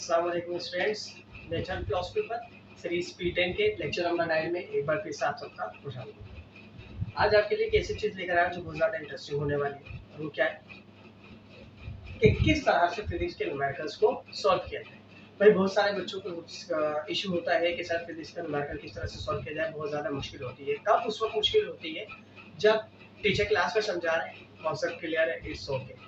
अस्सलाम वालेकुम students, natural philosophy पर सीरीज P10 के लेक्चर नंबर 9 में एक बार फिर से आप सबका खुशामदीद। आज आपके लिए एक ऐसी चीज़ लेकर आया जो बहुत ज़्यादा इंटरेस्टिंग होने वाली है, और वो क्या है कि किस तरह से फिजिक्स के न्यूमेरिकल्स को सॉल्व किया जाए। भाई बहुत सारे बच्चों को इशू होता है कि सर फिजिक्स का न्यूमेरिकल किस तरह से सॉल्व किया जाए, बहुत ज़्यादा मुश्किल होती है। कब उस वक्त मुश्किल होती है जब टीचर क्लास में समझा रहे हैं, कॉन्सेप्ट क्लियर है, इट्स ओके,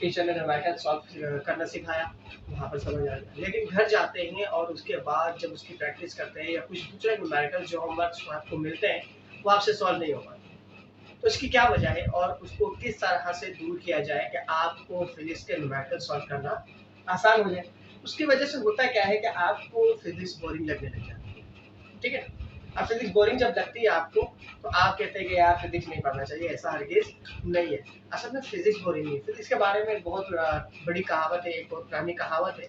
टीचर ने न्यूमेरिकल सॉल्व करना सिखाया, वहाँ पर समझ आ गया। लेकिन घर जाते हैं और उसके बाद जब उसकी प्रैक्टिस करते हैं या कुछ दूसरे न्यूमेरिकल जो होमवर्क आपको मिलते हैं वो आपसे सॉल्व नहीं हो पाते। तो इसकी क्या वजह है और उसको किस तरह से दूर किया जाए कि आपको फिजिक्स के न्यूमेरिकल सॉल्व करना आसान हो जाए। उसकी वजह से होता क्या है कि आपको फिजिक्स बोरिंग लगने लग जाती है। ठीक है, अब फिजिक्स बोरिंग जब लगती है आपको तो आप कहते हैं कि यार फिजिक्स नहीं पढ़ना चाहिए, ऐसा हरगिज नहीं है। असल में फिजिक्स बोरिंग नहीं है। फिजिक्स के बारे में बहुत बड़ी कहावत है, एक बहुत पुरानी कहावत है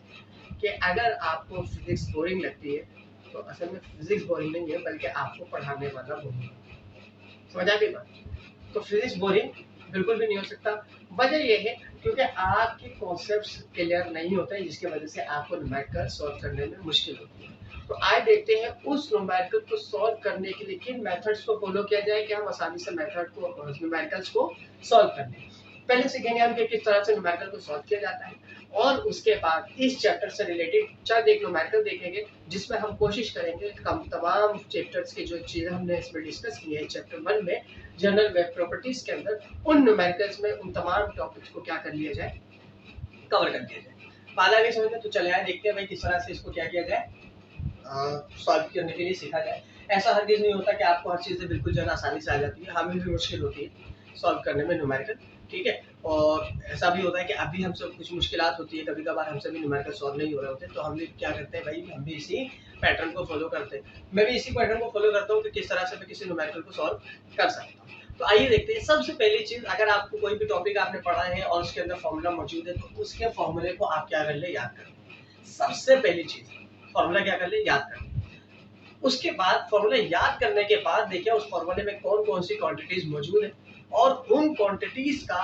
कि अगर आपको फिजिक्स बोरिंग लगती है तो असल में फिजिक्स बोरिंग नहीं है, बल्कि आपको पढ़ाने वाला बोरिंग है। समझ आ गई बात? तो फिजिक्स बोरिंग बिल्कुल भी नहीं हो सकता। वजह यह है क्योंकि आपके कॉन्सेप्ट्स क्लियर नहीं होते हैं, जिसकी वजह से आपको न्यूमेरिकल सॉल्व करने में मुश्किल होती है। तो आइए देखते हैं उस न्यूमेरिकल को सॉल्व करने के लिए किन मेथड्स को फॉलो किया जाए कि हम आसानी से मेथड को न्यूमेरिकल्स को सॉल्व कर लें। पहले सीखेंगे हम कि किस तरह से न्यूमेरिकल को सॉल्व किया जाता है, और उसके बाद इस चैप्टर से रिलेटेड चंद एक न्यूमेरिकल देखेंगे जिसमें हम कोशिश करेंगे हम तमाम चैप्टर्स की जो चीज़ें हमने इसमें डिस्कस की है चैप्टर 1 में जनरल वेब प्रॉपर्टीज के अंदर, उन न्यूमेरिकल्स में उन तमाम टॉपिक्स को क्या कर लिया जाए, कवर कर दिया जाए। बात आगे समझ में तो चले आए, देखते हैं भाई किस तरह से इसको क्या किया जाए, सॉल्व करने के लिए सीखा जाए। ऐसा हरगिज नहीं होता कि आपको हर चीज़ें बिल्कुल जो है आसानी से आ जाती है, हमें भी मुश्किल होती है सॉल्व करने में न्यूमेरिकल। ठीक है, और ऐसा भी होता है कि अभी हमसे कुछ मुश्किलात होती है, कभी कभार हमसे भी न्यूमेरिकल सॉल्व नहीं हो रहे होते, तो हम भी क्या करते हैं भाई, हम भी इसी पैटर्न को फॉलो करते हैं। मैं भी इसी पैटर्न को फॉलो करता हूँ कि किस तरह से मैं किसी न्यूमेरिकल को सॉल्व कर सकता हूँ। तो आइए देखते हैं। सबसे पहली चीज, अगर आपको कोई भी टॉपिक आपने पढ़ा है और उसके अंदर फॉर्मूला मौजूद है तो उसके फॉर्मूले को आप क्या कर ले, याद कर ले। सबसे पहली चीज फॉर्मूला क्या कर ले, याद कर ले। उसके बाद फॉर्मूला याद करने के बाद देखिए उस फॉर्मूले में कौन कौन सी क्वांटिटीज मौजूद है और उन क्वांटिटीज का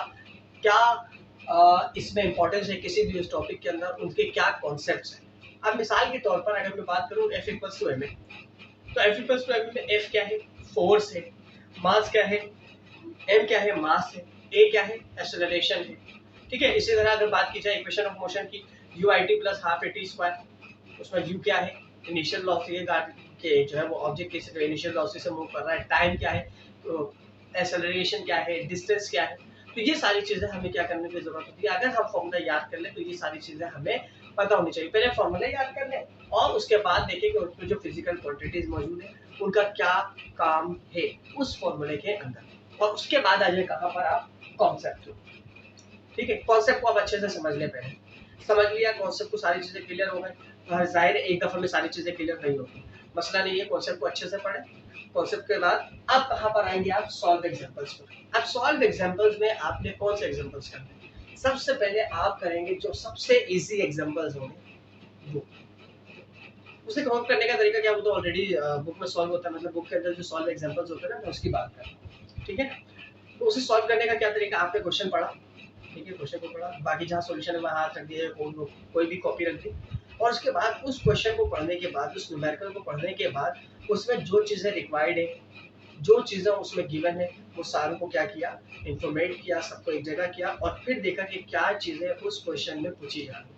क्या इसमें इंपॉर्टेंस है, किसी भी उस टॉपिक के अंदर उनके क्या कॉन्सेप्ट्स हैं। अब मिसाल के तौर पर अगर मैं बात करूं F equals to M A, तो F इक्वल्स टू एम में F क्या है, फोर्स है, मास क्या है, M क्या है, मास है, A क्या है, एक्सेलरेशन है। ठीक है, इसी तरह अगर बात की जाए इक्वेशन ऑफ मोशन की, you I T plus half A T square, उसमें यू क्या है, इनिशियल वेलोसिटी के जो है वो ऑब्जेक्ट किस इनिशियल वेलोसिटी से मूव कर रहा है, टाइम क्या है, तो एक्सेलरेशन क्या है, डिस्टेंस क्या है। तो ये सारी चीजें हमें क्या करने की जरूरत होती है। अगर हम फॉर्मूला याद कर ले तो ये सारी चीजें हमें पता होनी चाहिए। पहले फॉर्मूला याद कर लें और उसके बाद देखें कि उसमें जो फिजिकल क्वांटिटीज मौजूद है उनका क्या काम है उस फॉर्मूले के अंदर, और उसके बाद आ जाए कहाँ पर आप, कॉन्सेप्ट। ठीक है, कॉन्सेप्ट को आप अच्छे से समझ ले। पहले समझ लिया कॉन्सेप्ट को, सारी चीजें क्लियर हो गई, तो जाहिर है एक दफा में सारी चीजें क्लियर नहीं होती, मसला नहीं है, कॉन्सेप्ट को अच्छे से पढ़े। कॉन्सेप्ट के बाद अब कहाँ पर आएंगे आप, सॉल्व एग्जांपल्स पर। अब सॉल्व एग्जांपल्स में आपने कौन से एग्जांपल्स करने हैं, सबसे पहले आप करेंगे जो सबसे इजी एग्जांपल्स होंगे वो। उसे सॉल्व करने का तरीका क्या, वो तो ऑलरेडी बुक में सॉल्व होता है, मतलब बुक के अंदर जो सॉल्व एग्जांपल्स होते हैं ना, मैं उसकी बात कर रहा हूँ। ठीक है, तो उसे सॉल्व करने का क्या तरीका, आपने क्वेश्चन पढ़ा, ठीक है, क्वेश्चन को पढ़ा, बाकी जहाँ सॉल्यूशन है वहाँ हाथ रख दिया, कोई भी कॉपी रख दी, और उसके बाद उस क्वेश्चन को पढ़ने के बाद, उस न्यूमेरिकल को पढ़ने के बाद उसमें जो चीज़ें रिक्वायर्ड है, जो चीज़ें उसमें गिवन है, वो सारों को क्या किया, इंफॉर्मेट किया, सबको एक जगह किया, और फिर देखा कि क्या चीज़ें उस क्वेश्चन में पूछी जा रही है,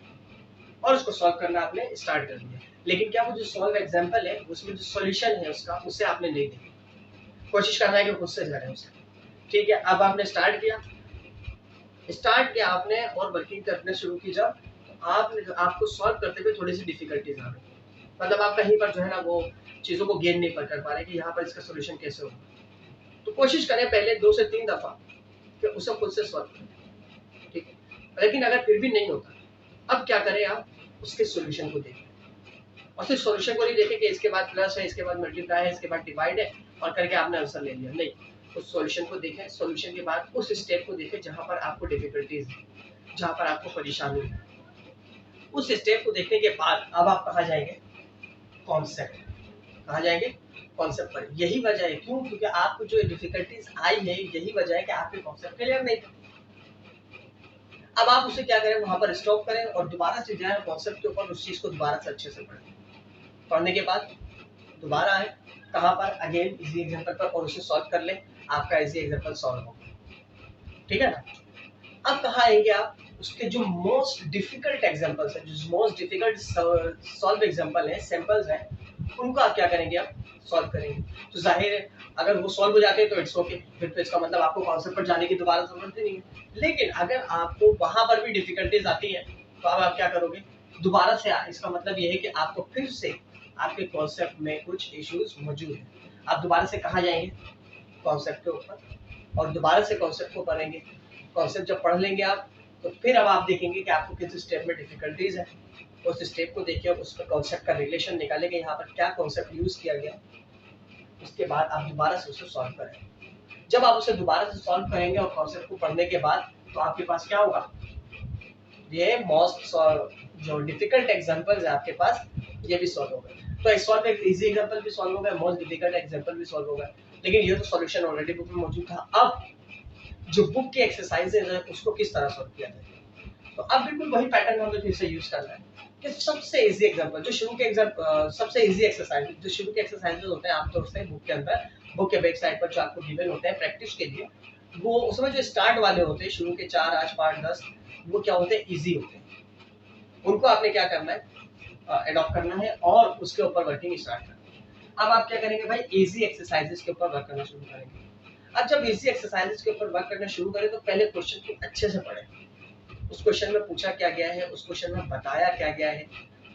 और उसको सॉल्व करना आपने स्टार्ट कर दिया। लेकिन क्या वो जो सॉल्व एग्जाम्पल है उसमें जो सॉल्यूशन है उसका, उसे आपने नहीं देखा, कोशिश करना है कि खुद से करें उसे। ठीक है, अब आपने स्टार्ट किया आपने और वर्किंग करने शुरू की, जब आपको सॉल्व करते हुए थोड़ी सी डिफिकल्टीज आ रही, मतलब आप कहीं पर जो है ना वो चीज़ों को गेन नहीं कर पा रहे कि यहाँ पर इसका सोल्यूशन कैसे होगा, तो कोशिश करें पहले 2 से 3 दफा कि उसे खुद से सॉल्व करें। ठीक है, लेकिन अगर फिर भी नहीं होता, अब क्या करें, आप उसके सोल्यूशन को देखें, और सिर्फ सोल्यूशन को नहीं देखें कि इसके बाद प्लस है, इसके बाद मल्टीप्लाई है, इसके बाद डिवाइड है और करके आपने आंसर ले लिया, नहीं। उस सॉल्यूशन को देखें, सॉल्यूशन के बाद उस स्टेप को देखें जहां पर आपको डिफिकल्टीज है, जहां पर आपको परेशानी है। उस स्टेप को देखने के बाद अब आप कहाँ जाएंगे, कॉन्सेप्ट। कहाँ जाएंगे, कॉन्सेप्ट पर। यही वजह है क्यों, क्योंकि आपको जो डिफिकल्टीज आई है यही वजह है कि आपके कॉन्सेप्ट क्लियर नहीं था। अब आप उसे क्या करें, वहां पर स्टॉप करें और दोबारा से जाए कॉन्सेप्ट के ऊपर, उस चीज को दोबारा से अच्छे से पढ़ें। पढ़ने के बाद दोबारा आए कहाँ पर, अगेन इजी एग्जांपल पर, और उसे सॉल्व कर लें। आपका इजी एग्जांपल सॉल्व हो गया, ठीक है ना। अब कहाँ आएंगे आप, उसके जो मोस्ट डिफिकल्ट एग्जांपल्स है, जो मोस्ट डिफिकल्ट सॉल्व एग्जांपल है, सैंपल्स हैं, उनको आप क्या करेंगे, आप सॉल्व करेंगे। तो जाहिर है अगर वो सॉल्व हो जाते हैं तो इट्स ओके, फिर तो इसका मतलब आपको कॉन्सेप्ट पर जाने की दोबारा जरूरत ही नहीं है। लेकिन अगर आपको वहां पर भी डिफिकल्टीज आती है तो अब आप क्या करोगे, दोबारा से इसका मतलब ये है कि आपको फिर से आपके कॉन्सेप्ट में कुछ इश्यूज मौजूद हैं। आप दोबारा से कहाँ जाएंगे, कॉन्सेप्ट के ऊपर, और दोबारा से कॉन्सेप्ट को पढ़ेंगे। कॉन्सेप्ट जब पढ़ लेंगे आप, तो फिर अब आप देखेंगे कि आपको किस स्टेप में डिफिकल्टीज है, उस स्टेप को देखिए, उस पर कॉन्सेप्ट का रिलेशन निकालेंगे, यहाँ पर क्या कॉन्सेप्ट यूज किया गया, उसके बाद आप दोबारा से उसे सॉल्व करेंगे। जब आप उसे दोबारा से सॉल्व करेंगे और कॉन्सेप्ट को पढ़ने के बाद, तो आपके पास क्या होगा, ये मोस्ट जो डिफिकल्ट एग्जांपल्स है आपके पास, ये भी सॉल्व हो गए। तो सॉल्व इजी एग्जांपल भी सॉल्व हो गया, मोस्ट डिफिकल्ट एग्जांपल भी सॉल्व हो गया। लेकिन ये तो सॉल्यूशन ऑलरेडी बुक में मौजूद था। अब जो बुक की एक्सरसाइजेज है उसको किस तरह सॉल्व किया जाए, तो अब बिल्कुल वही पैटर्न हमें फिर से यूज करना है कि सबसे इजी एग्जांपल, जो शुरू के सबसे इजी एक्सरसाइज, जो शुरू के एक्सरसाइजेज होते हैं आमतौर से बुक के अंदर, बुक के बैक साइड पर जो आपको गिवन होते हैं प्रैक्टिस के लिए, वो उसमें जो स्टार्ट वाले होते हैं, शुरू के 4, 8, 5, 10, वो क्या होते हैं, इजी होते हैं। उनको आपने क्या करना है, एडॉप्ट करना है और उसके ऊपर वर्किंग स्टार्ट करना है। अब आप क्या करेंगे भाई, इजी एक्सरसाइजेस के ऊपर वर्क करना शुरू करेंगे। अब जब इजी एक्सरसाइजेस के ऊपर वर्क करना शुरू करें तो पहले क्वेश्चन को अच्छे से पढ़ें। उस क्वेश्चन में पूछा क्या गया है, उस क्वेश्चन में बताया क्या गया है,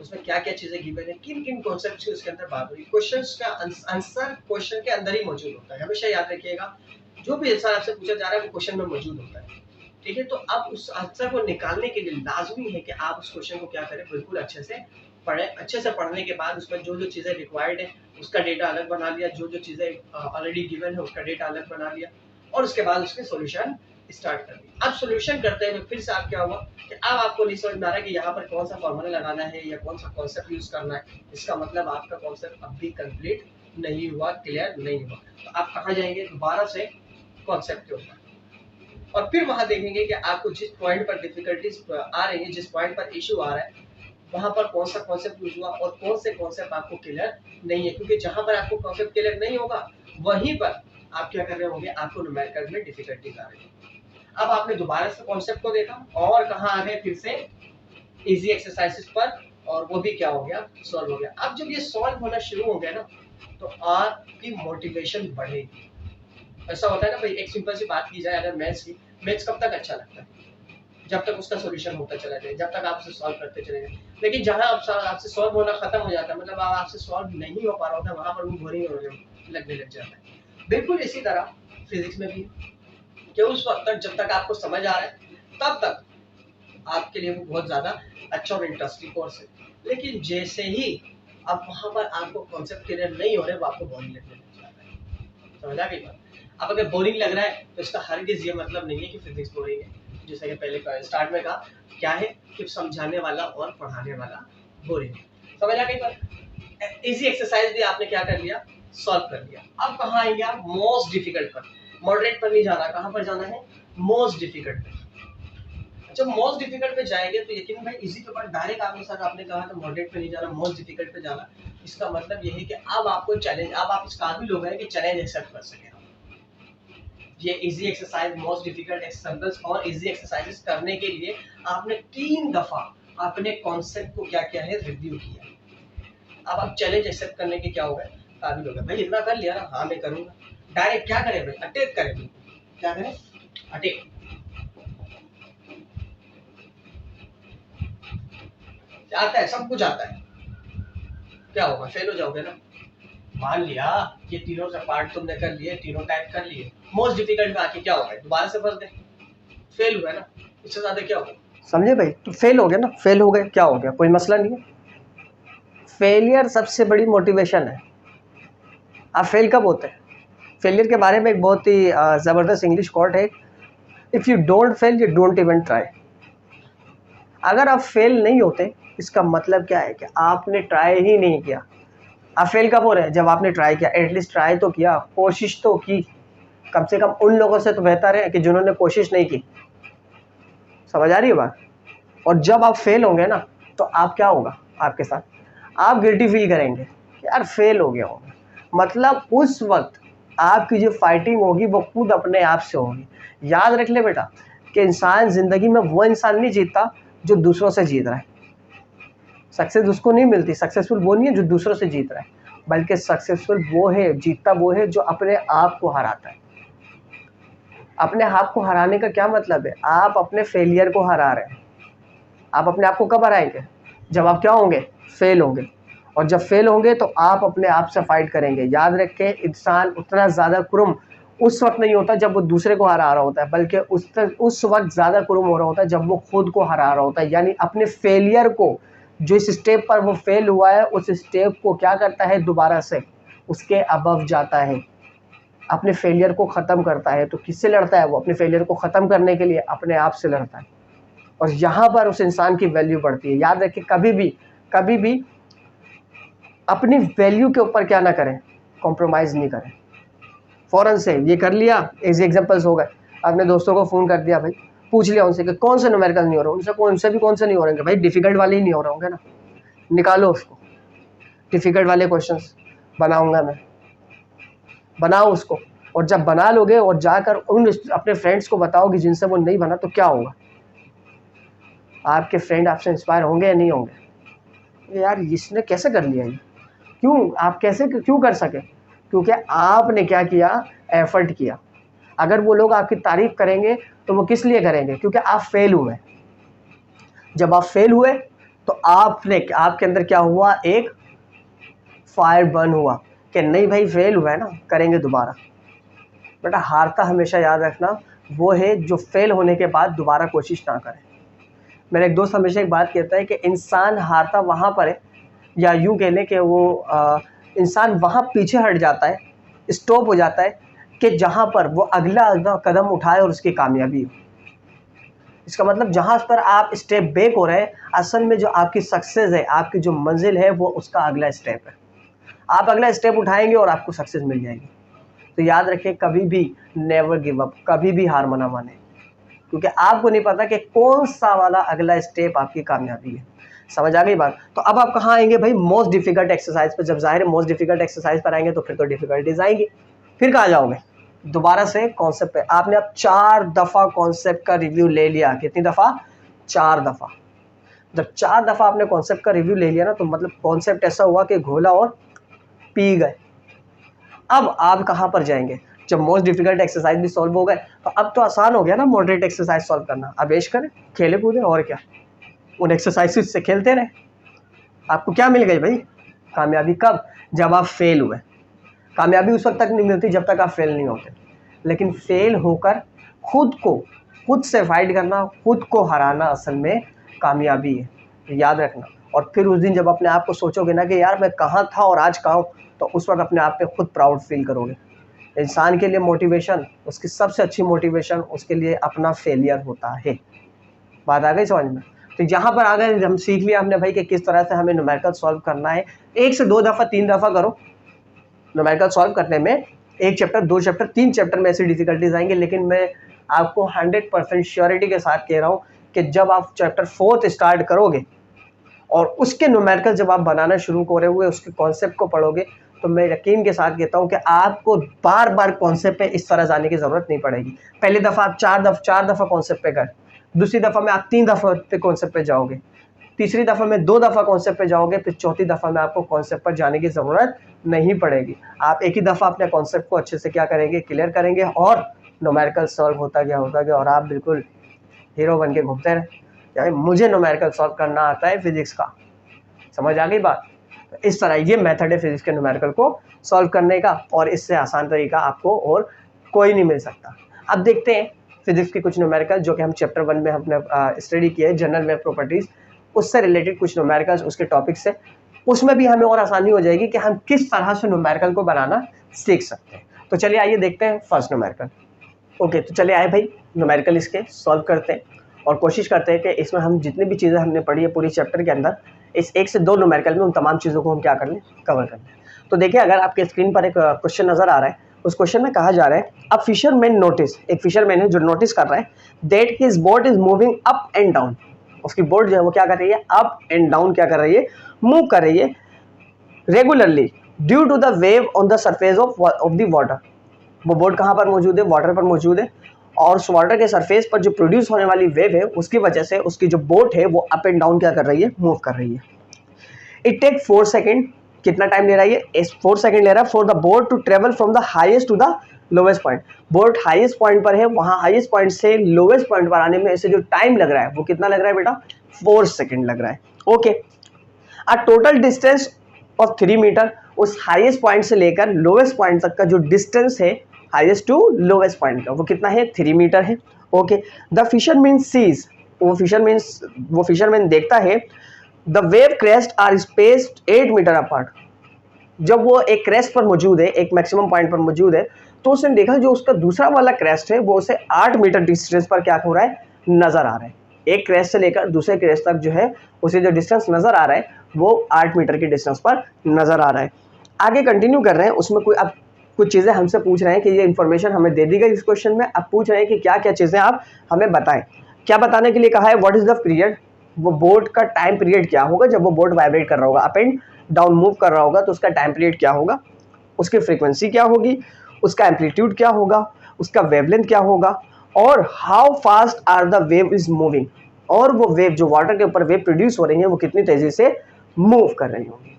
उसमें क्या क्या चीजें गिवन है, किन किन कॉन्सेप्ट्स की उसके अंदर बात हुई। क्वेश्चंस का आंसर क्वेश्चन के अंदर ही मौजूद होता है, हमेशा याद रखिएगा। जो भी आंसर आपसे पूछा जा रहा है वो क्वेश्चन में मौजूद होता है, ठीक है। तो अब उस आंसर को निकालने के लिए लाजमी है कि आप उस क्वेश्चन को क्या करें, बिल्कुल अच्छे से पढ़ें। अच्छे से पढ़ने के बाद उसमें जो जो चीजें रिक्वायर्ड है उसका डेटा अलग बना लिया, जो जो चीजें ऑलरेडी गिवन है उसका डेटा अलग बना लिया, और उसके बाद उसके सॉल्यूशन स्टार्ट कर दिया। अब सॉल्यूशन करते हुए फिर से आप क्या हुआ कि अब आपको नहीं समझ में आ रहा है कि यहाँ पर कौन सा फॉर्मूला लगाना है या कौन सा कॉन्सेप्ट यूज करना है। इसका मतलब आपका कॉन्सेप्ट अब भी कंप्लीट नहीं हुआ, क्लियर नहीं हुआ। तो आप कहाँ जाएंगे, दोबारा से कॉन्सेप्ट के ऊपर, और फिर वहां देखेंगे कि आपको जिस पॉइंट पर डिफिकल्टीज आ रही है, जिस पॉइंट पर इश्यू आ रहा है, वहां पर कौन सा कॉन्सेप्ट यूज हुआ और कौन से कॉन्सेप्ट आपको क्लियर नहीं है। क्योंकि जहां पर आपको कॉन्सेप्ट क्लियर नहीं होगा वहीं पर आप क्या कर रहे होंगे, आपको न्यूमेरिकल में डिफिकल्टीज आ रही है। अब आपने दोबारा से कॉन्सेप्ट को देखा और कहाँ आ गए, फिर से इजी एक्सरसाइजेस पर, और वो भी क्या हो गया, सॉल्व हो गया। अब जब ये सॉल्व होना शुरू हो गया ना, तो आपकी मोटिवेशन बढ़ेगी। ऐसा होता है ना भाई, एक सिंपल सी बात की जाए, अगर मैथ्स की, मैथ्स कब तक अच्छा लगता है, जब तक उसका सॉल्यूशन होता चला जाए, जब तक आप उसे सॉल्व करते चले जाए। लेकिन जहां आपसे सॉल्व होना खत्म हो जाता है, मतलब आपसे सॉल्व नहीं हो पा रहा होता, वहां पर वो बोरिंग लगने लग जाता है। बिल्कुल इसी तरह फिजिक्स में भी, कि उस वक्त तक जब तक आपको समझ आ रहा है तब तक आपके लिए वो बहुत ज्यादा अच्छा और इंटरेस्टिंग कोर्स है। लेकिन जैसे ही अब वहां पर आपको कॉन्सेप्ट क्लियर नहीं हो रहे, वो आपको बोरिंग लगने लग जाता है। समझ आ गई बात। अब अगर बोरिंग लग रहा है तो इसका हरगिज ये मतलब नहीं है कि फिजिक्स बोरिंग है। जैसे कि पहले स्टार्ट में कहा, क्या है कि समझाने वाला और पढ़ाने वाला बोरिंग है। समझ आ गई बात। इजी एक्सरसाइज भी आपने क्या कर लिया, सॉल्व कर लिया। अब कहाँ आएंगे आप, मोस्ट डिफिकल्ट पर। मॉडरेट पर नहीं जाना, कहाँ पर जाना है, मोस्ट डिफिकल्ट पे। जब मोस्ट डिफिकल्ट पे जाएंगे तो यकीन भाई इजी के ऊपर डायरेक्ट आपने सर आपने कहा था मॉडरेट पे नहीं जाना, मोस्ट डिफिकल्ट पे जाना। इसका मतलब ये है कि अब आपको चैलेंज, अब आप इस काबिल हो गए कि चैलेंज एक्सेप्ट कर सके। ये easy exercise, most difficult exercise और इजी एक्सरसाइजेस करने के लिए आपने 3 दफा अपने कॉन्सेप्ट को क्या किया है, रिव्यू किया। अब आप चैलेंज एक्सेप्ट करने के क्या हो गए, काबिल हो गए। भाई इतना कर लिया ना, हाँ मैं करूंगा। डायरेक्ट क्या करें भाई, अटैक करें। क्या करें, अटैक। आता है, सब कुछ आता है, क्या होगा, फेल हो जाओगे ना। मान लिया ये तीनों से पार्ट तुमने कर लिए, तीनों टाइप कर लिए, मोस्ट डिफिकल्ट में आके क्या होगा, दोबारा से भर दे, फेल हुआ ना, इससे ज्यादा क्या होगा। समझे भाई, तो फेल हो गया ना, फेल हो गए, क्या हो गया, कोई मसला नहीं है। फेलियर सबसे बड़ी मोटिवेशन है। आप फेल कब होते हैं, फेलियर के बारे में एक बहुत ही ज़बरदस्त इंग्लिश कोट है, if you don't fail you don't even try. अगर आप फेल नहीं होते, इसका मतलब क्या है कि आपने ट्राई ही नहीं किया। आप फेल कब हो रहे हैं, जब आपने ट्राई किया, एटलीस्ट ट्राई तो किया, कोशिश तो की। कम से कम उन लोगों से तो बेहतर है कि जिन्होंने कोशिश नहीं की। समझ आ रही है बात? और जब आप फेल होंगे ना तो आप क्या होगा आपके साथ, आप गिल्टी फील करेंगे यार फेल हो गया होगा। मतलब उस वक्त आपकी जो फाइटिंग होगी वो खुद अपने आप से होगी। याद रख ले बेटा कि इंसान ज़िंदगी में वो इंसान नहीं जीतता जो दूसरों से जीत रहा है। सक्सेस उसको नहीं मिलती, सक्सेसफुल वो नहीं है जो दूसरों से जीत रहा है, बल्कि सक्सेसफुल वो है, जीतता वो है जो अपने आप को हराता है। अपने आप को हराने का क्या मतलब है? आप अपने फेलियर को हरा रहे हैं। आप अपने आप को कब हराएंगे? जब आप क्या होंगे? फेल होंगे। और जब फेल होंगे तो आप अपने आप से फाइट करेंगे। याद रखें, इंसान उतना ज़्यादा कुर्म उस वक्त नहीं होता जब वो दूसरे को हरा रहा होता है, बल्कि उस वक्त ज़्यादा कुर्म हो रहा होता है जब वो खुद को हरा रहा होता है। यानी अपने फेलियर को, जो इस स्टेप पर वो फेल हुआ है, उस स्टेप को क्या करता है? दोबारा से उसके अबव जाता है, अपने फेलियर को ख़त्म करता है। तो किससे लड़ता है वो? अपने फेलियर को ख़त्म करने के लिए अपने आप से लड़ता है। और यहाँ पर उस इंसान की वैल्यू बढ़ती है। याद रखिए, कभी भी अपनी वैल्यू के ऊपर क्या ना करें, कॉम्प्रोमाइज़ नहीं करें। फ़ौरन से ये कर लिया, ऐसे एग्जांपल्स हो गए, अपने दोस्तों को फ़ोन कर दिया, भाई पूछ लिया उनसे कि कौन से न्यूमेरिकल नहीं हो रहा, उनसे भी कौन से नहीं हो रहे, भाई डिफ़िकल्ट वाले ही नहीं हो रहे होंगे ना, निकालो उसको, डिफ़िकल्ट वाले क्वेश्चंस बनाऊंगा मैं, बनाओ उसको। और जब बना लोगे और जाकर उन अपने फ्रेंड्स को बताओगे जिनसे वो नहीं बना, तो क्या होगा? आपके फ्रेंड आपसे इंस्पायर होंगे या नहीं होंगे? यार इसने कैसे कर लिया ये, क्यों आप कैसे क्यों कर सके? क्योंकि आपने क्या किया? एफर्ट किया। अगर वो लोग आपकी तारीफ करेंगे तो वो किस लिए करेंगे? क्योंकि आप फेल हुए। जब आप फेल हुए तो आपके अंदर क्या हुआ? एक फायर बर्न हुआ कि नहीं भाई फेल हुआ है ना, करेंगे दोबारा। बेटा हारता हमेशा याद रखना वो है जो फेल होने के बाद दोबारा कोशिश ना करे। मेरा एक दोस्त हमेशा एक बात कहता है कि इंसान हारता वहाँ पर है, या यूँ कह लें कि वो इंसान वहाँ पीछे हट जाता है, स्टॉप हो जाता है कि जहाँ पर वो अगला कदम उठाए और उसकी कामयाबी हो। इसका मतलब जहाँ पर आप स्टेप बैक हो रहे हैं, असल में जो आपकी सक्सेस है, आपकी जो मंजिल है, वो उसका अगला स्टेप है। आप अगला स्टेप उठाएंगे और आपको सक्सेस मिल जाएगी। तो याद रखें, कभी भी नेवर गिव अप, कभी भी हार मना माने, क्योंकि आपको नहीं पता कि कौन सा वाला अगला स्टेप आपकी कामयाबी है। समझ आ गई बात? तो अब आप कहाँ आएंगे भाई? मोस्ट डिफिकल्ट एक्सरसाइज पर। जब जाहिर है मोस्ट डिफिकल्ट एक्सरसाइज पर आएंगे तो फिर तो डिफिकल्टीज आएंगी। फिर कहाँ जाओगे? दोबारा से कॉन्सेप्ट पे। आपने अब 4 दफ़ा कॉन्सेप्ट का रिव्यू ले लिया। कितनी दफ़ा? 4 दफ़ा। जब 4 दफ़ा आपने कॉन्सेप्ट का रिव्यू ले लिया ना, तो मतलब कॉन्सेप्ट ऐसा हुआ कि घोला और पी गए। अब आप कहाँ पर जाएंगे? जब मोस्ट डिफिकल्ट एक्सरसाइज भी सॉल्व हो गए तो अब तो आसान हो गया ना मॉडरेट एक्सरसाइज सॉल्व करना। अब ऐश करें, खेले कूदें, और क्या, उन एक्सरसाइज से खेलते रहे। आपको क्या मिल गई भाई? कामयाबी। कब? जब आप फेल हुए। कामयाबी उस वक्त तक नहीं मिलती जब तक आप फेल नहीं होते, लेकिन फेल होकर खुद से फाइट करना, खुद को हराना असल में कामयाबी है। याद रखना। और फिर उस दिन जब अपने आप को सोचोगे ना कि यार मैं कहाँ था और आज कहाँ हूँ, तो उस वक्त अपने आप पे खुद प्राउड फील करोगे। इंसान के लिए मोटिवेशन, उसकी सबसे अच्छी मोटिवेशन उसके लिए अपना फेलियर होता है। बात आ गई समझ में? तो यहाँ पर आ गए, हम सीख लिया हमने भाई कि किस तरह से हमें न्यूमेरिकल सॉल्व करना है। 1 से 2 दफ़ा 3 दफ़ा करो। न्यूमेरिकल सॉल्व करने में 1 चैप्टर, 2 चैप्टर, 3 चैप्टर में ऐसी डिफिकल्टीज आएंगे, लेकिन मैं आपको 100% श्योरिटी के साथ कह रहा हूँ कि जब आप चैप्टर 4 स्टार्ट करोगे और उसके न्यूमेरिकल जब आप बनाना शुरू करे हुए उसके कॉन्सेप्ट को पढ़ोगे, तो मैं यकीन के साथ कहता हूँ कि आपको बार बार कॉन्सेप्ट पे इस तरह जाने की ज़रूरत नहीं पड़ेगी। पहली दफ़ा आप 4 दफ़ा कॉन्सेप्ट पे गए, दूसरी दफ़ा में आप 3 दफ़ा पे कॉन्सेप्ट पे जाओगे, तीसरी दफ़ा में 2 दफ़ा कॉन्सेप्ट पे जाओगे, फिर चौथी दफ़ा में आपको कॉन्सेप्ट पर जाने की ज़रूरत नहीं पड़ेगी। आप एक ही दफ़ा अपने कॉन्सेप्ट को अच्छे से क्या करेंगे? क्लियर करेंगे, और न्यूमेरिकल सॉल्व होता गया, और आप बिल्कुल हीरो बन के घूमते रहे। यानी मुझे न्यूमेरिकल सॉल्व करना आता है फिजिक्स का। समझ आ गई बात? तो इस तरह ये मेथड है फिजिक्स के न्यूमेरिकल को सॉल्व करने का, और इससे आसान तरीका आपको और कोई नहीं मिल सकता। अब देखते हैं फिजिक्स के कुछ न्यूमेरिकल जो कि हम चैप्टर 1 में हमने स्टडी किया है, जनरल वेव प्रॉपर्टीज़, उससे रिलेटेड कुछ न्यूमेरिकल्स उसके टॉपिक से। उसमें भी हमें और आसानी हो जाएगी कि हम किस तरह से न्यूमेरिकल को बनाना सीख सकते हैं। तो चलिए आइए देखते हैं फर्स्ट न्यूमेरिकल। ओके, तो चलिए आए भाई न्यूमेरिकल इसके सॉल्व करते हैं और कोशिश करते हैं कि इसमें हम जितनी भी चीज़ें हमने पढ़ी है पूरी चैप्टर के अंदर, इस 1 से 2 न्यूमेरिकल में उन तमाम चीज़ों को हम क्या कर लें? कवर कर लें। तो देखिए, अगर आपके स्क्रीन पर एक क्वेश्चन नज़र आ रहा है, उस क्वेश्चन में कहा जा रहा है अ फिशरमैन नोटिस, एक फिशरमैन है जो नोटिस कर रहा है that his boat is moving up and down, उसकी बोट जो है वो क्या कर रही है, अप एंड डाउन क्या कर रही है, मूव कर रही है regularly due to the wave on the surface of the water. वो बोट कहाँ पर मौजूद है, वाटर पर मौजूद है, और उस वाटर के सरफेस पर जो प्रोड्यूस होने वाली वेव है उसकी वजह से उसकी जो बोट है वो अप एंड डाउन क्या कर रही है, मूव कर रही है। इट टेक 4 सेकेंड, कितना टाइम ले रहा है ये, 4 सेकेंड ले रहा है for the boat to travel from the highest to the lowest point. Boat highest point पर है, वहां हाईएस्ट पॉइंट से लोवेस्ट पॉइंट पर आने में ऐसे जो टाइम लग रहा है वो कितना लग रहा है बेटा, 4 सेकेंड लग रहा है। Okay, a total distance of 3 metre, उस हाईएस्ट पॉइंट से लेकर लोवेस्ट पॉइंट तक का जो डिस्टेंस है हाईएस्ट टू लोवेस्ट पॉइंट का वो कितना है, 3 मीटर है। ओके, द फिशरमैन सीज, वो फिशरमैन देखता है the wave crest are spaced 8 metre apart. जब वो एक क्रेस्ट पर मौजूद है, एक मैक्सिमम पॉइंट पर मौजूद है, तो उसने देखा जो उसका दूसरा वाला क्रेस्ट है वो उसे 8 मीटर डिस्टेंस पर क्या हो रहा है, नजर आ रहा है। एक क्रेस्ट से लेकर दूसरे क्रेस्ट तक जो है उसे जो डिस्टेंस नजर आ रहा है वो 8 मीटर की डिस्टेंस पर नजर आ रहा है। आगे कंटिन्यू कर रहे हैं, उसमें कोई अब कुछ चीज़ें हमसे पूछ रहे हैं कि ये इन्फॉर्मेशन हमें दे दी गई इस क्वेश्चन में, अब पूछ रहे हैं कि क्या क्या चीज़ें आप हमें बताएं। क्या बताने के लिए कहा है, व्हाट इज द पीरियड, वो बोट का टाइम पीरियड क्या होगा जब वो बोट वाइब्रेट कर रहा होगा, अप एंड डाउन मूव कर रहा होगा, तो उसका टाइम पीरियड क्या होगा, उसकी फ्रीक्वेंसी क्या होगी, उसका एम्पलीट्यूड क्या होगा, उसका वेवलेंथ क्या होगा, और how fast are the wave is moving, और वो वेव जो वाटर के ऊपर वेव प्रोड्यूस हो रही है वो कितनी तेजी से मूव कर रही होगी।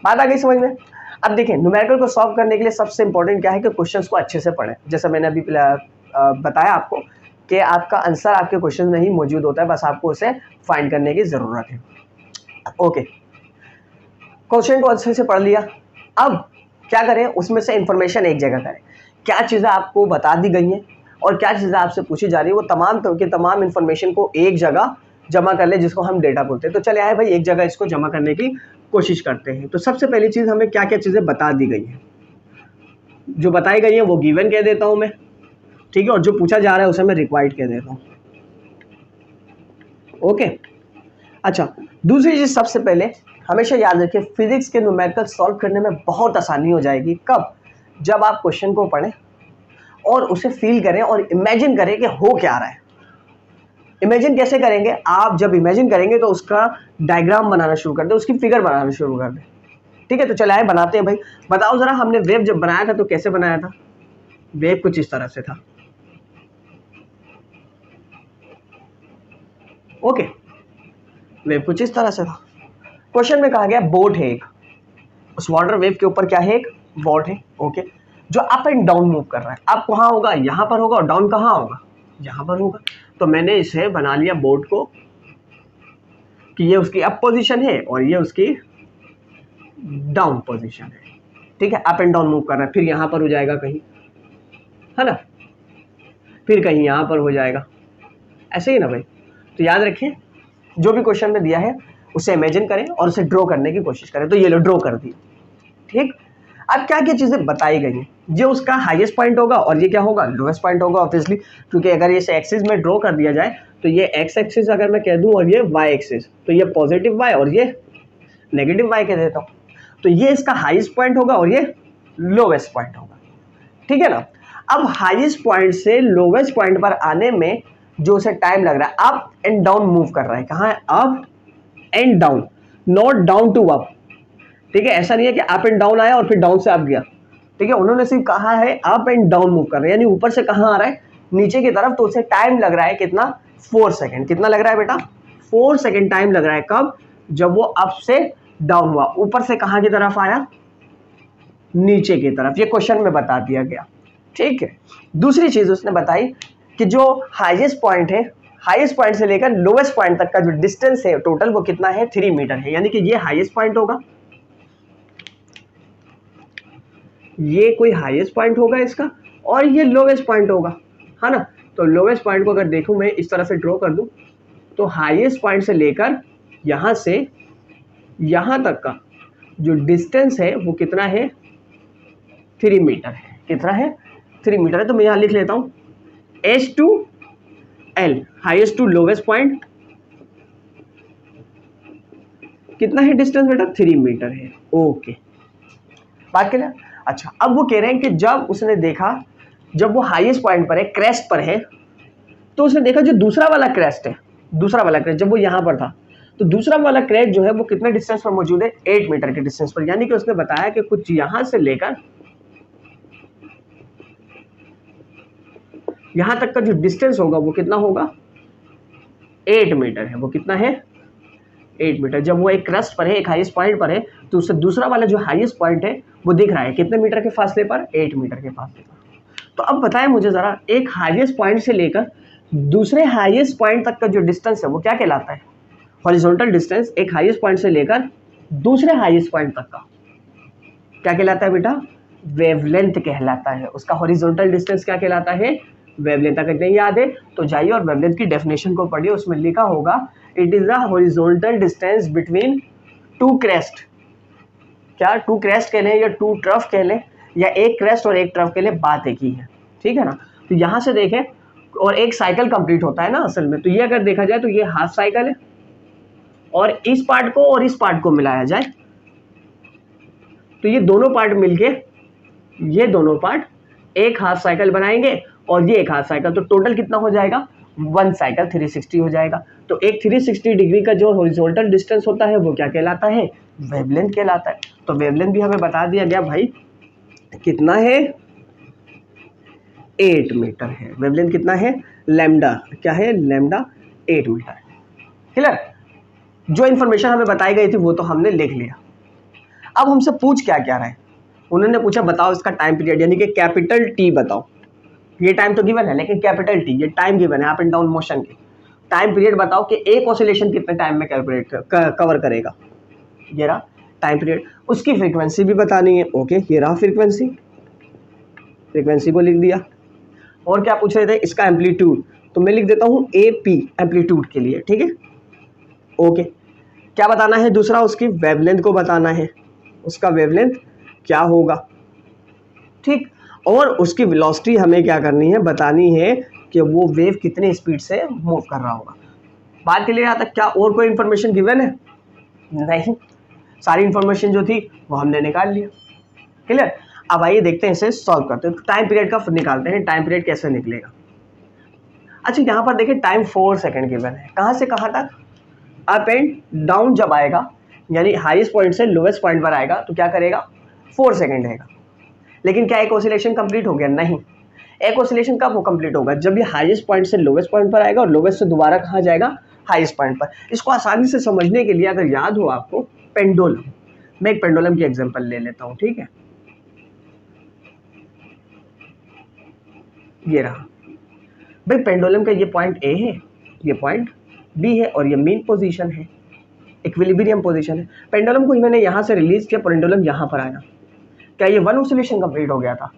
बात आ गई समझ में। अब देखिए न्यूमेरिकल को सॉल्व करने के लिए सबसे इंपॉर्टेंट क्या है कि क्वेश्चंस को अच्छे से पढ़ें। जैसा मैंने अभी बताया आपको कि आपका आंसर आपके क्वेश्चन में ही मौजूद होता है, बस आपको उसे फाइंड करने की जरूरत है। ओके, क्वेश्चन को अच्छे से पढ़ लिया, अब क्या करें, उसमें से इंफॉर्मेशन एक जगह करें। क्या चीज़ें आपको बता दी गई हैं और क्या चीज़ें आपसे पूछी जा रही है, वो तमाम इंफॉर्मेशन को एक जगह जमा कर ले, जिसको हम डेटा बोलते हैं। तो चले आए भाई एक जगह इसको जमा करने की कोशिश करते हैं। तो सबसे पहली चीज़ हमें क्या क्या चीज़ें बता दी गई हैं, जो बताई गई है वो गिवन कह देता हूं मैं, ठीक है, और जो पूछा जा रहा है उसे मैं रिक्वायर्ड कह देता हूं। ओके, अच्छा, दूसरी चीज़ सबसे पहले हमेशा याद रखिए, फिजिक्स के न्यूमेरिकल सॉल्व करने में बहुत आसानी हो जाएगी। कब, जब आप क्वेश्चन को पढ़ें और उसे फील करें और इमेजिन करें कि हो क्या रहा है। इमेजिन कैसे करेंगे, आप जब इमेजिन करेंगे तो उसका डायग्राम बनाना शुरू कर दे, उसकी फिगर बनाना शुरू कर दे। ठीक है, तो चले आए बनाते हैं भाई। बताओ जरा, हमने वेव जब बनाया था तो कैसे बनाया था, वेव कुछ इस तरह से था। ओके, वेव कुछ इस तरह से था। क्वेश्चन में कहा गया बोट है एक, उस वाटर वेव के ऊपर क्या है, एक बोट है। ओके, जो अप एंड डाउन मूव कर रहा है। अप कहाँ होगा, यहाँ पर होगा, और डाउन कहाँ होगा, यहाँ पर होगा। तो मैंने इसे बना लिया बोट को कि ये उसकी अप पोजीशन है और ये उसकी डाउन पोजीशन है। ठीक है, अप एंड डाउन मूव कर रहा है, फिर यहाँ पर हो जाएगा कहीं, है ना, फिर कहीं यहाँ पर हो जाएगा, ऐसे ही ना भाई। तो याद रखिए, जो भी क्वेश्चन में दिया है उसे इमेजिन करें और उसे ड्रॉ करने की कोशिश करें। तो ये लो ड्रॉ कर दी। ठीक, अब क्या क्या चीजें बताई गई हैं, ये उसका हाईएस्ट पॉइंट होगा और ये क्या होगा, लोएस्ट पॉइंट होगा ऑब्वियसली, क्योंकि अगर ये एक्सिस में ड्रॉ कर दिया जाए तो ये एक्स एक्सिस अगर मैं कह दूं और ये वाई एक्सिस, तो ये पॉजिटिव वाई और ये नेगेटिव वाई कह देता हूँ। तो ये इसका हाईएस्ट पॉइंट होगा और ये लोवेस्ट पॉइंट होगा। ठीक है ना। अब हाईएस्ट पॉइंट से लोवेस्ट पॉइंट पर आने में जो उसे टाइम लग रहा है, अप एंड डाउन मूव कर रहा है, कहाँ है, up and down, not down to up. ठीक है, ऐसा नहीं है कि अप एंड डाउन आया और फिर डाउन से अप गया। ठीक है, उन्होंने सिर्फ कहा है अप एंड डाउन मूव कर रहे हैं, यानी ऊपर से कहाँ आ रहा है, नीचे की तरफ। तो उसे टाइम लग रहा है कितना, 4 सेकेंड। कितना लग रहा है बेटा, 4 सेकेंड टाइम लग रहा है। कब, जब वो अप से डाउन हुआ, ऊपर से कहाँ की तरफ आया, नीचे की तरफ। ये क्वेश्चन में बता दिया गया। ठीक है, दूसरी चीज उसने बताई कि जो हाईएस्ट पॉइंट है, हाईएस्ट पॉइंट से लेकर लोवेस्ट पॉइंट तक का जो डिस्टेंस है टोटल, वो कितना है, 3 मीटर है। यानी कि ये हाईएस्ट पॉइंट होगा, ये कोई हाईएस्ट पॉइंट होगा इसका, और ये लोवेस्ट पॉइंट होगा, है ना। तो लोवेस्ट पॉइंट को अगर देखूं मैं इस तरह से ड्रॉ कर दूं, तो हाईएस्ट पॉइंट से लेकर यहां से यहां तक का जो डिस्टेंस है वो कितना है, 3 मीटर है। कितना है, 3 मीटर है। तो मैं यहां लिख लेता हूं H to L, highest to lowest point कितना है डिस्टेंस बेटा, 3 मीटर है। ओके, बात करें। अच्छा, अब वो कह रहे हैं कि जब उसने देखा, जब वो हाईएस्ट पॉइंट पर है, क्रेस्ट पर है, तो उसने देखा जो दूसरा वाला क्रेस्ट है, दूसरा वाला क्रेस्ट जब वो यहाँ पर था, तो दूसरा वाला क्रेस्ट जो है वो कितने डिस्टेंस पर मौजूद है, 8 मीटर के डिस्टेंस पर। यानी कि उसने बताया कि कुछ यहां से लेकर यहां तक का जो डिस्टेंस होगा वो कितना होगा, 8 मीटर है। वो कितना है, 8 मीटर। जब वो एक क्रस्ट पर है, एक हाईएस्ट पॉइंट पर है, तो उससे दूसरा वाला जो हाईएस्ट पॉइंट है वो दिख रहा है कितने मीटर के फासले पर, 8 मीटर के फासले पर। तो अब बताएं मुझे जरा, एक हाईएस्ट पॉइंट से लेकर दूसरे हाईएस्ट पॉइंट तक का जो डिस्टेंस है वो क्या कहलाता है, हॉरिजॉन्टल डिस्टेंस। एक हाईएस्ट पॉइंट से लेकर दूसरे हाईएस्ट पॉइंट तक का क्या कहलाता है बेटा, वेवलेंथ कहलाता है। उसका हॉरिजॉन्टल डिस्टेंस क्या कहलाता है, वेवलेंथ। अगर नहीं याद है तो जाइए और वेवलेंथ की डेफिनेशन को पढ़िए, उसमें लिखा होगा it is the horizontal distance between two crest. क्या टू क्रेस्ट कह लें या टू ट्रफ कह लें या एक क्रेस्ट और एक ट्रफ कह लें, बात एक ही है, ठीक है ना। तो यहाँ से देखें, और एक साइकिल कंप्लीट होता है ना असल में, तो ये अगर देखा जाए तो ये हाफ साइकिल है, और इस पार्ट को और इस पार्ट को मिलाया जाए तो ये दोनों पार्ट मिलके, ये दोनों पार्ट एक हाफ साइकिल बनाएंगे और ये एक हाफ साइकिल, तो टोटल कितना हो जाएगा, 1 साइकिल 360 हो जाएगा। तो एक 360 डिग्री का जो हॉरिजॉन्टल डिस्टेंस होता है वो क्या कहलाता है, वेवलेंथ कहलाता है। तो वेवलेंथ भी हमें बता दिया गया भाई कितना है, 8 मीटर है। वेवलेंथ कितना है, लैम्डा क्या है, लैम्डा 8 मीटर। क्लियर, जो इन्फॉर्मेशन हमें बताई गई थी वो तो हमने लिख लिया। अब हमसे पूछ क्या क्या रहा है, उन्होंने पूछा बताओ इसका टाइम पीरियड, यानी कि कैपिटल टी बताओ। ये टाइम तो गिवन है लेकिन कैपिटल टी ये टाइम गिवन है, अप एंड डाउन मोशन के। टाइम पीरियड बताओ कि एक ऑसिलेशन कितने टाइम में कवर करेगा, ये रहा टाइम पीरियड। उसकी फ्रीक्वेंसी भी बतानी है, ओके ये रहा फ्रीक्वेंसी, फ्रीक्वेंसी को लिख दिया। और क्या पूछ रहे थे, इसका एम्पलीट्यूड, तो मैं लिख देता हूँ AP एम्पलीट्यूड के लिए, ठीक है ओके। क्या बताना है दूसरा, उसकी वेवलेंथ को बताना है, उसका वेवलेंथ क्या होगा, ठीक। और उसकी वेलोसिटी हमें क्या करनी है, बतानी है कि वो वेव कितने स्पीड से मूव कर रहा होगा। बात के लिए यहाँ तक क्या और कोई इन्फॉर्मेशन गिवन है, नहीं, सारी इन्फॉर्मेशन जो थी वो हमने निकाल लिया। क्लियर, अब आइए देखते हैं इसे सॉल्व करते हैं। टाइम पीरियड का निकालते हैं, टाइम पीरियड कैसे निकलेगा। अच्छा यहाँ पर देखिए टाइम 4 सेकंड गिवन है, कहाँ से कहाँ तक, अप एंड डाउन जब आएगा, यानी हाईएस्ट पॉइंट से लोवेस्ट पॉइंट पर आएगा तो क्या करेगा, 4 सेकंड रहेगा। लेकिन क्या एक ऑसिलेशन कंप्लीट हो गया, नहीं। एक ऑसिलेशन कब वो कंप्लीट होगा, जब ये हाईएस्ट पॉइंट से लोवेस्ट पॉइंट पर आएगा और लोवेस्ट से दोबारा कहाँ जाएगा, हाईएस्ट पॉइंट पर। इसको आसानी से समझने के लिए अगर याद हो आपको पेंडुलम, मैं एक पेंडुलम की एग्जांपल ले लेता हूँ, ठीक है। ये रहा भाई पेंडुलम का ये पॉइंट A है, ये पॉइंट B है और ये मेन पोजीशन है, इक्विलिब्रियम पोजीशन है। पेंडुलम को मैंने यहाँ से रिलीज किया, पेंडुलम यहाँ पर आया, क्या ये 1 ऑसिलेशन कंप्लीट हो गया था,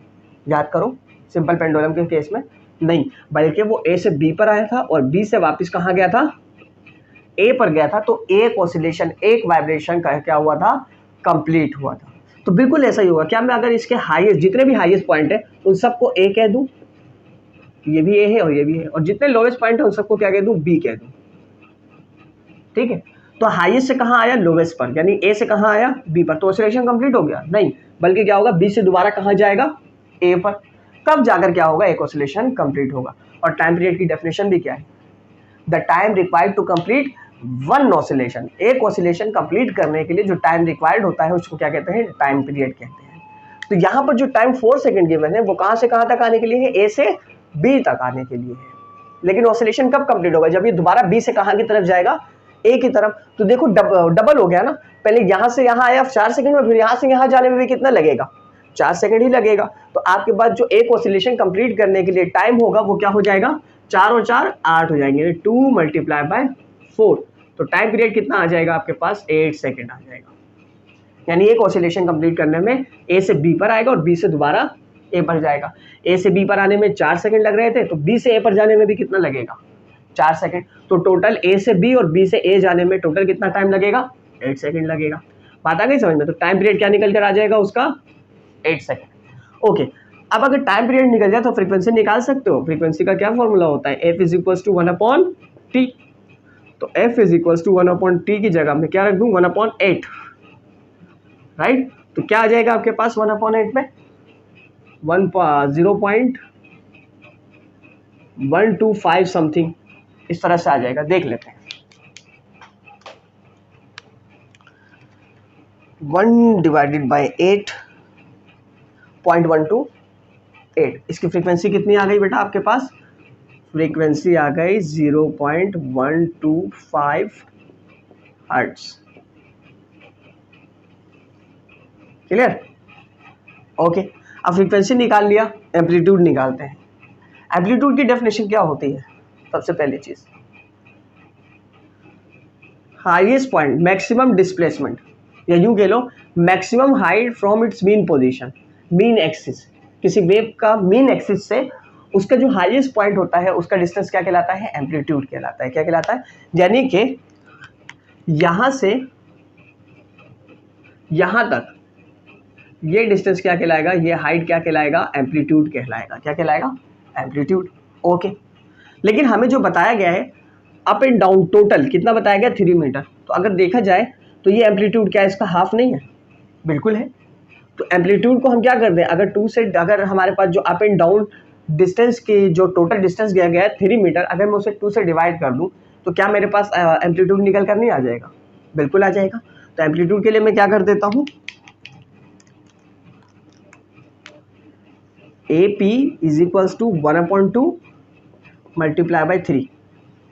याद करो। सिंपल पेंडुलम के केस में नहीं, बल्कि वो A से B पर आया था और B से वापस कहाँ गया था, A पर गया था। तो एक ऑसिलेशन, एक वाइब्रेशन का क्या हुआ था, कंप्लीट हुआ था। तो बिल्कुल ऐसा ही होगा। क्या मैं अगर इसके हाईएस्ट, जितने भी हाईएस्ट पॉइंट है उन सबको A कह दूं, ये भी A है और ये भी है, और जितने लोवेस्ट पॉइंट है उन सबको क्या कह दूं, B कह दूं, ठीक है। तो हाईएस्ट से कहाँ आया, लोवेस्ट पर, यानी A से कहाँ आया, B पर, तो ऑसिलेशन कंप्लीट हो गया, नहीं, बल्कि क्या होगा, B से दोबारा कहाँ जाएगा, A पर। तब जाकर क्या होगा, एक ऑसिलेशन कंप्लीट होगा। और टाइम पीरियड की डेफिनेशन भी क्या है, the time required to complete 1 oscillation. एक ऑसिलेशन कंप्लीट करने के लिए जो टाइम रिक्वायर्ड होता है उसको क्या कहते हैं, टाइम पीरियड कहते हैं। तो यहाँ पर जो टाइम 4 सेकंड गिवन है वो कहाँ से कहाँ तक आने के लिए है, A से B तक आने के लिए है। लेकिन ऑसिलेशन कब कंप्लीट होगा, जब ये दोबारा B से कहाँ की तरफ जाएगा, A की तरफ। तो देखो डबल हो गया ना, पहले यहाँ से यहाँ आया 4 सेकंड में, फिर यहाँ से यहाँ जाने में भी कितना लगेगा, 4 सेकंड ही लगेगा। तो आपके पास जो एक ऑसिलेशन कंप्लीट करने के लिए टाइम होगा वो क्या हो जाएगा, 4 और 4 8 हो जाएंगे, 2 × 4। तो टाइम पीरियड कितना आ जाएगा आपके पास, 8 सेकंड आ जाएगा। यानी एक ऑसिलेशन कंप्लीट करने में A से B पर आएगा और B से दोबारा A पर जाएगा। A से B पर आने में 4 सेकंड लग रहे थे, तो B से A पर जाने में भी कितना लगेगा, 4 सेकंड। तो टोटल A से B और B से A जाने में टोटल कितना टाइम लगेगा, 8 सेकंड लगेगा। बात आ गई समझ में। तो टाइम पीरियड क्या निकल कर आ जाएगा उसका, 8 सेकंड। ओके, अब अगर टाइम पीरियड निकल जाए तो फ्रीक्वेंसी निकाल सकते हो। फ्रीक्वेंसी का क्या फॉर्मूला होता है, F = 1/T। तो F = 1/T की जगह में क्या रख दूं, 1/8, राइट। तो क्या आ जाएगा आपके पास 1/8 में 0.125 समथिंग, इस तरह से आ जाएगा। देख लेते हैं 1/8.128, इसकी फ्रीक्वेंसी कितनी आ गई बेटा आपके पास? फ्रीक्वेंसी आ गई 0.125 हर्ट्ज। क्लियर? ओके, अब फ्रीक्वेंसी निकाल लिया, एम्पलीट्यूड निकालते हैं। एम्पलीट्यूड की डेफिनेशन क्या होती है? सबसे पहली चीज हाईएस्ट पॉइंट, मैक्सिमम डिस्प्लेसमेंट, या यूं कह लो maximum height from its mean position, mean axis. किसी वेव का मीन एक्सिस से उसका जो हाईएस्ट पॉइंट होता है उसका डिस्टेंस क्या कहलाता है? एम्पलीट्यूड कहलाता है। क्या कहलाता है? यानी कि यहां से यहां तक ये डिस्टेंस क्या कहलाएगा? ये हाइट क्या कहलाएगा? एम्पलीट्यूड कहलाएगा। क्या कहलाएगा? एम्पलीट्यूड। ओके, लेकिन हमें जो बताया गया है अप एंड डाउन टोटल कितना बताया गया? 3 मीटर। तो अगर देखा जाए तो ये एम्पलीट्यूड क्या है? इसका हाफ नहीं है? बिल्कुल है। तो एम्पलीट्यूड को हम क्या कर दें, अगर 2 से, अगर हमारे पास जो अप एंड डाउन डिस्टेंस की जो टोटल डिस्टेंस दिया गया है 3 मीटर, अगर मैं उसे 2 से डिवाइड कर दूं तो क्या मेरे पास एम्पलीट्यूड निकल कर नहीं आ जाएगा? बिल्कुल आ जाएगा। तो एम्पलीट्यूड के लिए मैं क्या कर देता हूं, AP is equals to 1/2 multiply by 3।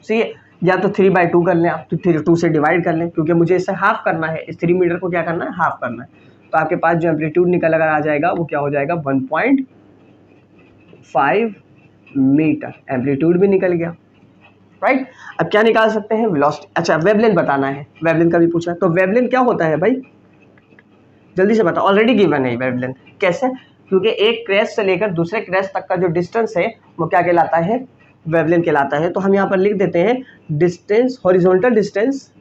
सही है, या तो 3/2 कर लें आप, तो 2 से डिवाइड कर लें, क्योंकि मुझे इसे हाफ करना है, इस 3 मीटर को क्या करना है? हाफ करना है। तो आपके पास जो एम्पलीट्यूड निकल कर आ जाएगा वो क्या हो जाएगा? 1.5 मीटर। एम्पलीट्यूड भी निकल गया, राइट। अब क्या निकाल सकते हैं? वेलोसिटी। अच्छा, वेवलेंथ बताना है, वेवलेंथ का भी पूछा है। तो वेवलेंथ क्या होता है भाई? जल्दी से बताओ, ऑलरेडी गिवन है वेवलेंथ। कैसे? क्योंकि एक क्रेस्ट से लेकर दूसरे क्रेस्ट तक का जो डिस्टेंस है वो क्या कहलाता है? वेवलेंथ कहलाता है। तो हम यहाँ पर लिख देते हैं distance, horizontal distance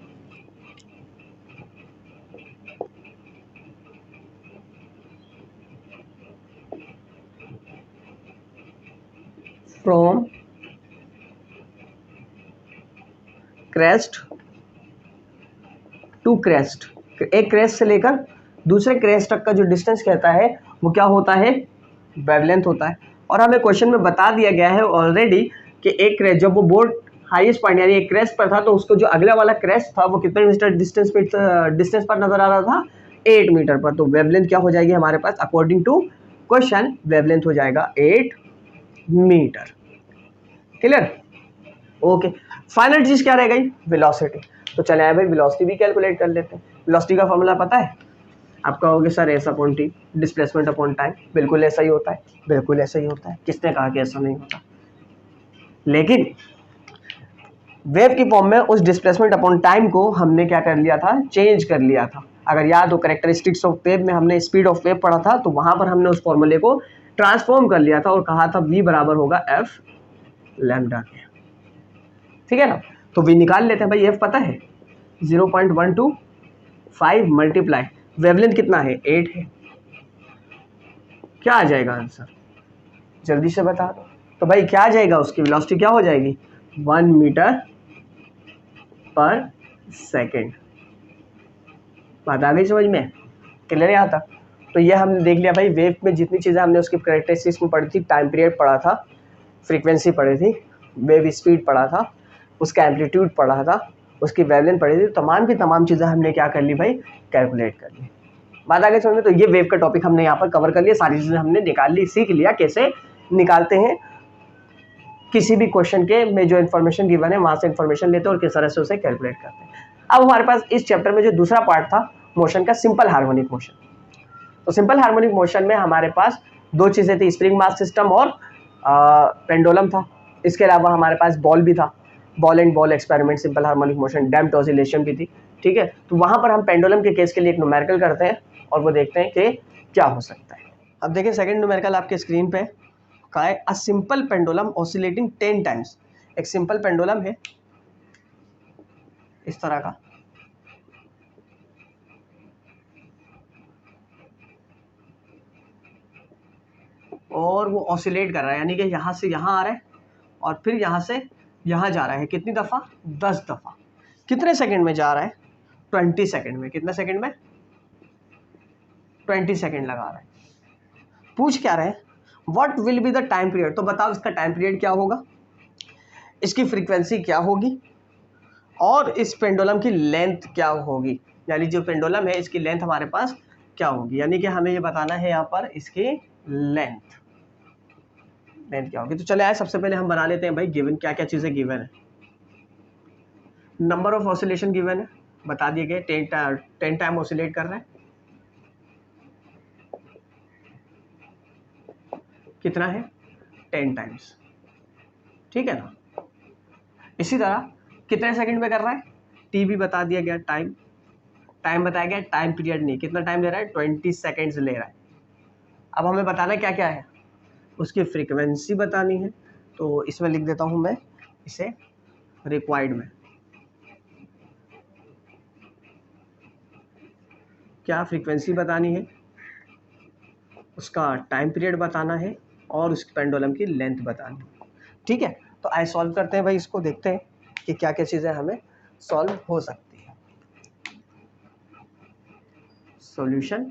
from crest to crest. एक क्रेस्ट से लेकर दूसरे क्रेस्ट तक का जो डिस्टेंस कहता है वो क्या होता है? वेवलेंथ होता है। और हमें क्वेश्चन में बता दिया गया है ऑलरेडी कि एक क्रेस्ट, जब वो बोर्ड हाईएस्ट पॉइंट यानी एक क्रेस्ट पर था तो उसको जो अगला वाला क्रेस्ट था वो कितने मीटर डिस्टेंस पर नजर आ रहा था? 8 मीटर पर। तो वेवलेंथ क्या हो जाएगी हमारे पास? अकॉर्डिंग टू क्वेश्चन वेवलेंथ हो जाएगा 8 मीटर। क्लियर? ओके, फाइनल चीज क्या रह गई? वेलोसिटी। तो चले आए भाई, वेलोसिटी भी कैलकुलेट कर लेते हैं। वेलोसिटी का फॉर्मूला पता है? आप कहोगे sir S upon T, displacement upon time. बिल्कुल ऐसा ही होता है, बिल्कुल ऐसा ही होता है। किसने कहा कि ऐसा नहीं होता? लेकिन वेव की फॉर्म में उस डिस्प्लेसमेंट अपॉन टाइम को हमने क्या कर लिया था? चेंज कर लिया था। अगर याद हो, कैरेक्टरिस्टिक्स ऑफ वेव में हमने स्पीड ऑफ वेव पढ़ा था, तो वहां पर हमने उस फॉर्मूले को ट्रांसफॉर्म कर लिया था और कहा था v बराबर होगा f लैम्डा के। ठीक है ना? तो v निकाल लेते हैं भाई। f पता है 0.125 मल्टीप्लाई वेवलेंथ कितना है? 8 है। क्या आ जाएगा आंसर? जल्दी से बता दो। तो भाई क्या आ जाएगा? उसकी वेलोसिटी क्या हो जाएगी? 1 मीटर पर सेकेंड। बात आ गई समझ में? क्लियर है यहाँ तक? तो ये हमने देख लिया भाई, वेव में जितनी चीज़ें हमने उसकी कैरेक्टरिस्टिक्स में पढ़ी थी, टाइम पीरियड पढ़ा था, फ्रीक्वेंसी पढ़ी थी, वेव स्पीड पढ़ा था, उसका एम्पलीट्यूड पढ़ा था, उसकी वेवलेंथ पढ़ी थी, तमाम की तमाम चीज़ें हमने क्या कर ली भाई? कैलकुलेट कर ली। बात आ गई समझ में? तो ये वेव का टॉपिक हमने यहाँ पर कवर कर लिया, सारी चीज़ें हमने निकाल ली, सीख लिया कैसे निकालते हैं किसी भी क्वेश्चन के में जो इन्फॉर्मेशन गिवन है वहाँ से इन्फॉर्मेशन लेते हैं और किस तरह से उसे कैलकुलेट करते हैं। अब हमारे पास इस चैप्टर में जो दूसरा पार्ट था मोशन का, सिंपल हार्मोनिक मोशन। तो सिंपल हार्मोनिक मोशन में हमारे पास दो चीज़ें थी, स्प्रिंग मास सिस्टम और पेंडुलम था। इसके अलावा हमारे पास बॉल भी था, ball and ball experiment, simple harmonic motion, damped oscillation भी थी। ठीक है, तो वहाँ पर हम पेंडुलम के केस के लिए एक न्यूमेरिकल करते हैं और वो देखते हैं कि क्या हो सकता है। अब देखिए सेकंड न्यूमेरिकल आपके स्क्रीन पे का है, a simple pendulum oscillating 10 times. एक सिंपल पेंडुलम है इस तरह का, और वो ऑसिलेट कर रहा है, यानी कि यहाँ से यहाँ आ रहा है और फिर यहाँ से यहाँ जा रहा है। कितनी दफ़ा? 10 दफ़ा। कितने सेकंड में जा रहा है? 20 सेकंड में। कितने सेकंड में? 20 सेकेंड लगा रहा है। पूछ क्या रहे हैं, what will be the time period, तो बताओ इसका टाइम पीरियड क्या होगा, इसकी फ्रीक्वेंसी क्या होगी, और इस पेंडुलम की लेंथ क्या होगी, यानी जो पेंडुलम है इसकी लेंथ हमारे पास क्या होगी, यानी कि हमें ये बताना है यहाँ पर इसकी लेंथ क्या होगी। तो चले आए, सबसे पहले हम बना लेते हैं भाई गिवन क्या क्या चीज़ें गिवन है। नंबर ऑफ ऑसिलेशन गिवन है, बता दिए गए 10 टाइम ऑसिलेट कर रहा है, कितना है 10 टाइम्स, ठीक है ना। इसी तरह कितने सेकंड में कर रहा है, टी भी बता दिया गया, टाइम बताया गया, टाइम पीरियड नहीं, कितना टाइम ले रहा है 20 सेकेंड्स ले रहा है। अब हमें बताना क्या क्या है, उसकी फ्रीक्वेंसी बतानी है, तो इसमें लिख देता हूं मैं इसे रिक्वायर्ड में, क्या फ्रीक्वेंसी बतानी है, उसका टाइम पीरियड बताना है, और उस पेंडुलम की लेंथ बतानी है, ठीक है। तो आइए सॉल्व करते हैं भाई इसको, देखते हैं कि क्या क्या चीज़ें हमें सॉल्व हो सकती है। सॉल्यूशन,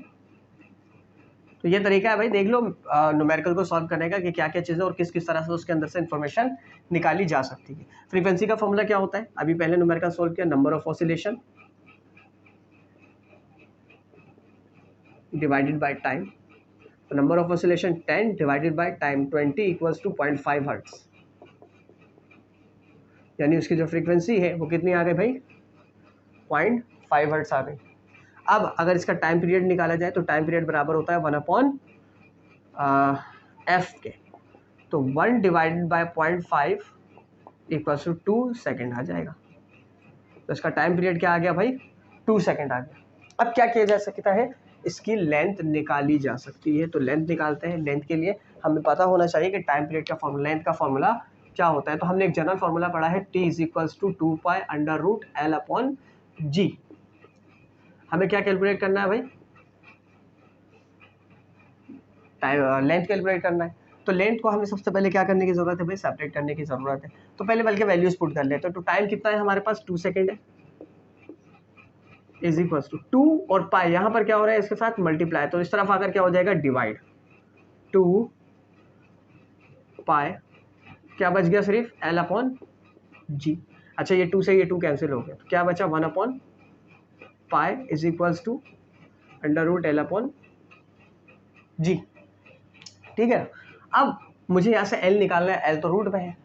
तो ये तरीका है भाई, देख लो न्यूमेरिकल को सॉल्व करने का कि क्या क्या चीज़ें और किस किस तरह से उसके अंदर से इंफॉर्मेशन निकाली जा सकती है। फ्रीक्वेंसी का फॉर्मूला क्या होता है, अभी पहले न्यूमेरिकल सॉल्व किया, number of oscillation divided by time, तो number of oscillation 10 divided by time 20 equals to 0.5 hertz, यानी उसकी जो फ्रीक्वेंसी है वो कितनी आ गई भाई 0.5 हर्ट्ज आ गई। अब अगर इसका टाइम पीरियड निकाला जाए तो टाइम पीरियड बराबर होता है 1/f के, तो 1 divided by 0.5 equals to 2 second आ जाएगा, तो इसका टाइम पीरियड क्या आ गया भाई 2 सेकेंड आ गया। अब क्या किया जा सकता है, इसकी लेंथ निकाली जा सकती है, तो लेंथ निकालते हैं। लेंथ के लिए हमें पता होना चाहिए कि टाइम पीरियड का फॉर्मूला, लेंथ का फॉर्मूला क्या होता है, तो हमने एक जनरल फॉर्मूला पढ़ा है, t is equals to 2π/L/g। हमें क्या कैलकुलेट करना है भाई, टाइम लेंथ कैलकुलेट करना है, तो लेंथ को हमें सबसे पहले क्या करने की जरूरत है भाई, सेपरेट करने की जरूरत है। तो पहले बल्कि वैल्यूज पुट कर लेते हैं, तो टाइम कितना है हमारे पास 2 सेकेंड है, इज इक्वल्स टू 2 और पाई, यहाँ पर क्या हो रहा है इसके साथ मल्टीप्लाई, तो इस तरफ आकर क्या हो जाएगा डिवाइड, 2 पाई क्या बच गया सिर्फ L/g। अच्छा ये 2 से ये 2 कैंसिल हो गया, तो क्या बचा 1/पाई इज इक्वल्स टू √L/g, ठीक है। अब मुझे यहाँ से L निकालना है, L तो रूट में है,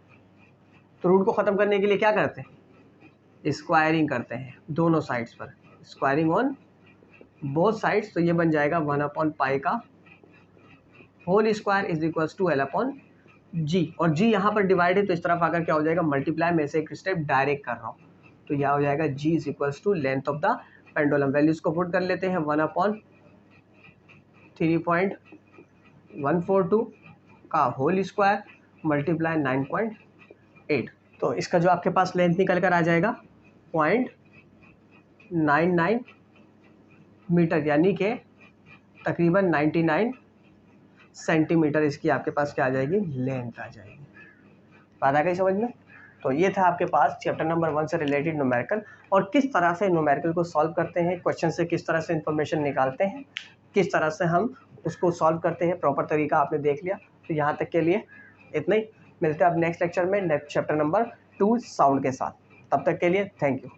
तो रूट को ख़त्म करने के लिए क्या करते हैं, स्क्वायरिंग करते हैं दोनों साइड्स पर, स्क्वायरिंग ऑन बोथ साइड्स, तो ये बन जाएगा 1/पाई का whole square is equals to L/g, और g यहाँ पर डिवाइड है तो इस तरफ आकर क्या हो जाएगा मल्टीप्लाई, में से एक स्टेप डायरेक्ट कर रहा हूँ, तो यह हो जाएगा g is equals to length of the pendulum. Values को पुट कर लेते हैं, 1/3.142 का होल स्क्वायर मल्टीप्लाई 9.8, तो इसका जो आपके पास लेंथ निकल कर आ जाएगा 0.99 मीटर, यानी कि तकरीबन 99 सेंटीमीटर इसकी आपके पास क्या आ जाएगी, लेंथ आ जाएगी। बात आ गई समझ में। तो ये था आपके पास चैप्टर नंबर 1 से रिलेटेड न्यूमेरिकल, और किस तरह से न्यूमेरिकल को सॉल्व करते हैं, क्वेश्चन से किस तरह से इंफॉर्मेशन निकालते हैं, किस तरह से हम उसको सॉल्व करते हैं, प्रॉपर तरीका आपने देख लिया। तो यहाँ तक के लिए इतना ही, मिलते हैं अब नेक्स्ट लेक्चर में, नेक्स्ट चैप्टर नंबर 2 साउंड के साथ। तब तक के लिए थैंक यू।